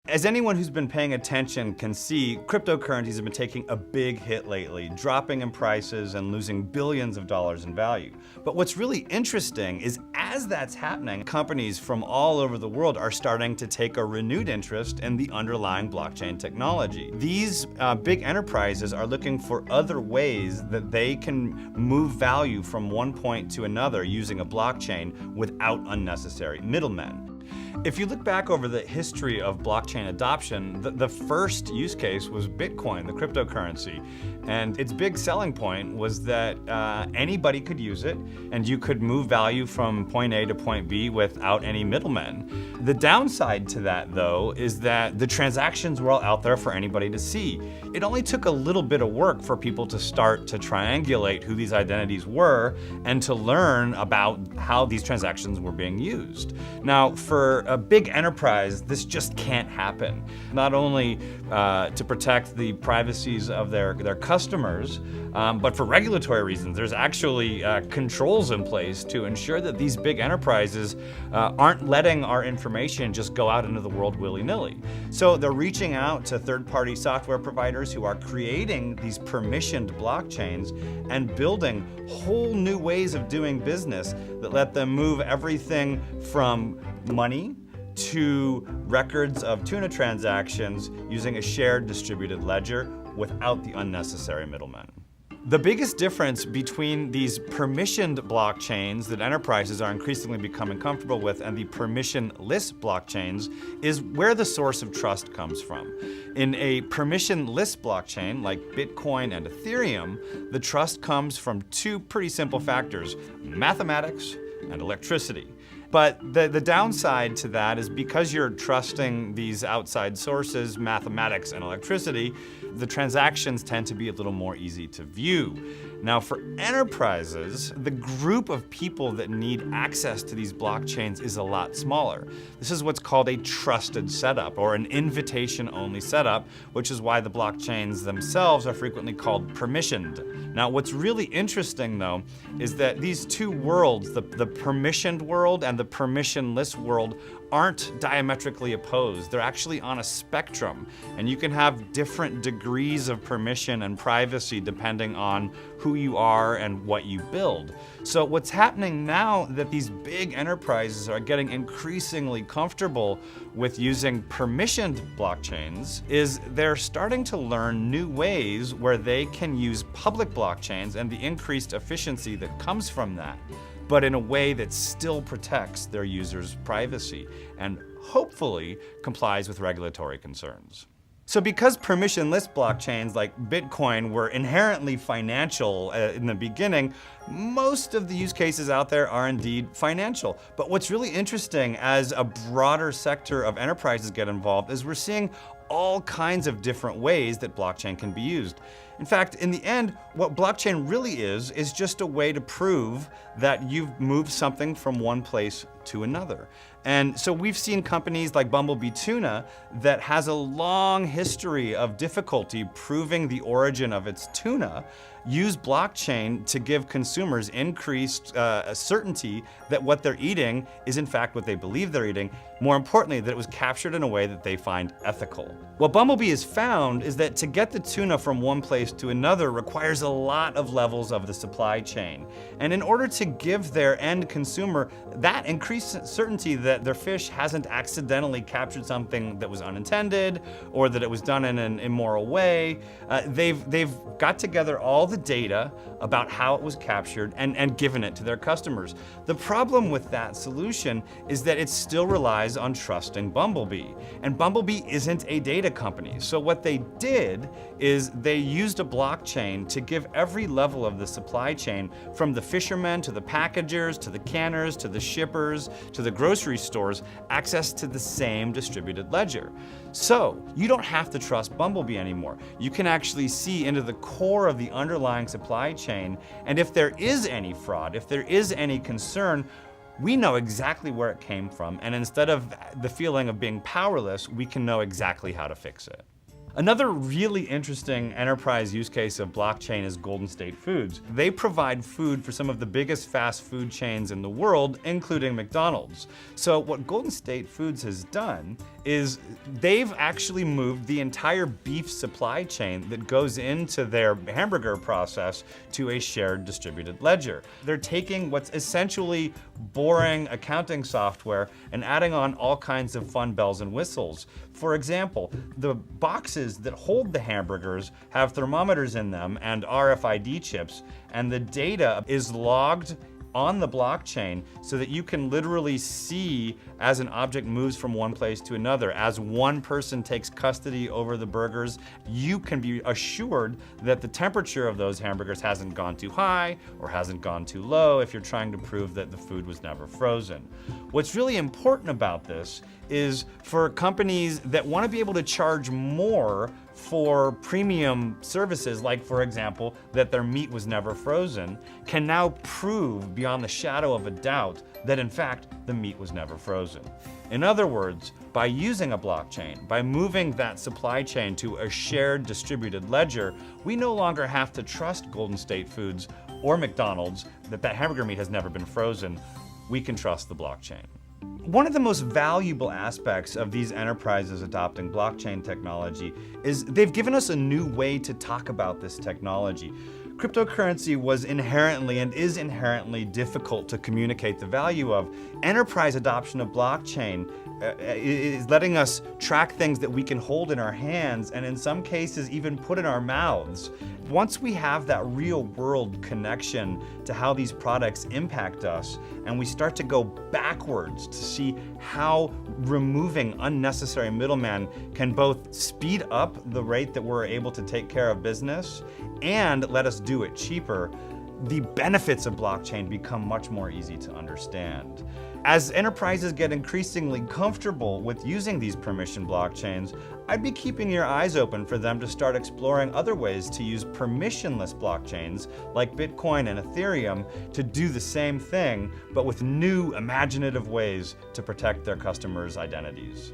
As anyone who's been paying attention can see, cryptocurrencies have been taking a big hit lately, dropping in prices and losing billions of dollars in value. But what's really interesting is as that's happening, companies from all over the world are starting to take a renewed interest in the underlying blockchain technology. These big enterprises are looking for other ways that they can move value from one point to another using a blockchain without unnecessary middlemen. If you look back over the history of blockchain adoption, the first use case was Bitcoin, the cryptocurrency. And its big selling point was that anybody could use it and you could move value from point A to point B without any middlemen. The downside to that, though, is that the transactions were all out there for anybody to see. It only took a little bit of work for people to start to triangulate who these identities were and to learn about how these transactions were being used. Now, for a big enterprise, this just can't happen. Not only to protect the privacies of their customers, but for regulatory reasons. There's actually controls in place to ensure that these big enterprises aren't letting our information just go out into the world willy-nilly. So they're reaching out to third-party software providers who are creating these permissioned blockchains and building whole new ways of doing business that let them move everything from money to records of tuna transactions using a shared distributed ledger without the unnecessary middlemen. The biggest difference between these permissioned blockchains that enterprises are increasingly becoming comfortable with and the permissionless blockchains is where the source of trust comes from. In a permissionless blockchain like Bitcoin and Ethereum, the trust comes from two pretty simple factors: mathematics and electricity. But the downside to that is because you're trusting these outside sources, mathematics and electricity, the transactions tend to be a little more easy to view. Now, for enterprises, the group of people that need access to these blockchains is a lot smaller. This is what's called a trusted setup or an invitation-only setup, which is why the blockchains themselves are frequently called permissioned. Now, what's really interesting, though, is that these two worlds, the permissioned world and the permissionless world, aren't diametrically opposed. They're actually on a spectrum, and you can have different degrees of permission and privacy depending on who you are and what you build. So what's happening now that these big enterprises are getting increasingly comfortable with using permissioned blockchains is they're starting to learn new ways where they can use public blockchains and the increased efficiency that comes from that, but in a way that still protects their users' privacy and hopefully complies with regulatory concerns. So because permissionless blockchains like Bitcoin were inherently financial in the beginning, most of the use cases out there are indeed financial. But what's really interesting as a broader sector of enterprises get involved is we're seeing all kinds of different ways that blockchain can be used. In fact, in the end, what blockchain really is just a way to prove that you've moved something from one place to another. And so we've seen companies like Bumblebee Tuna that has a long history of difficulty proving the origin of its tuna use blockchain to give consumers increased certainty that what they're eating is in fact what they believe they're eating. More importantly, that it was captured in a way that they find ethical. What Bumblebee has found is that to get the tuna from one place to another requires a lot of levels of the supply chain. And in order to give their end consumer that increased certainty that their fish hasn't accidentally captured something that was unintended or that it was done in an immoral way, they've got together all the data about how it was captured and given it to their customers. The problem with that solution is that it still relies on trusting Bumblebee. And Bumblebee isn't a data company. So what they did is they used a blockchain to give every level of the supply chain, from the fishermen to the packagers to the canners to the shippers to the grocery stores, access to the same distributed ledger. So you don't have to trust Bumblebee anymore. You can actually see into the core of the underlying supply chain, and if there is any fraud, if there is any concern, we know exactly where it came from, and instead of the feeling of being powerless, we can know exactly how to fix it. Another really interesting enterprise use case of blockchain is Golden State Foods. They provide food for some of the biggest fast food chains in the world, including McDonald's. So what Golden State Foods has done is they've actually moved the entire beef supply chain that goes into their hamburger process to a shared distributed ledger. They're taking what's essentially boring accounting software and adding on all kinds of fun bells and whistles. For example, the boxes that hold the hamburgers have thermometers in them and RFID chips, and the data is logged on the blockchain so that you can literally see as an object moves from one place to another. As one person takes custody over the burgers, you can be assured that the temperature of those hamburgers hasn't gone too high or hasn't gone too low if you're trying to prove that the food was never frozen. What's really important about this is for companies that want to be able to charge more for premium services, like for example, that their meat was never frozen, can now prove beyond the shadow of a doubt that in fact the meat was never frozen. In other words, by using a blockchain, by moving that supply chain to a shared distributed ledger, we no longer have to trust Golden State Foods or McDonald's that that hamburger meat has never been frozen. We can trust the blockchain. One of the most valuable aspects of these enterprises adopting blockchain technology is they've given us a new way to talk about this technology. Cryptocurrency was inherently and is inherently difficult to communicate the value of. Enterprise adoption of blockchain is letting us track things that we can hold in our hands and in some cases even put in our mouths. Once we have that real world connection to how these products impact us and we start to go backwards to see how removing unnecessary middlemen can both speed up the rate that we're able to take care of business and let us do it cheaper, the benefits of blockchain become much more easy to understand. As enterprises get increasingly comfortable with using these permission blockchains, I'd be keeping your eyes open for them to start exploring other ways to use permissionless blockchains like Bitcoin and Ethereum to do the same thing, but with new imaginative ways to protect their customers' identities.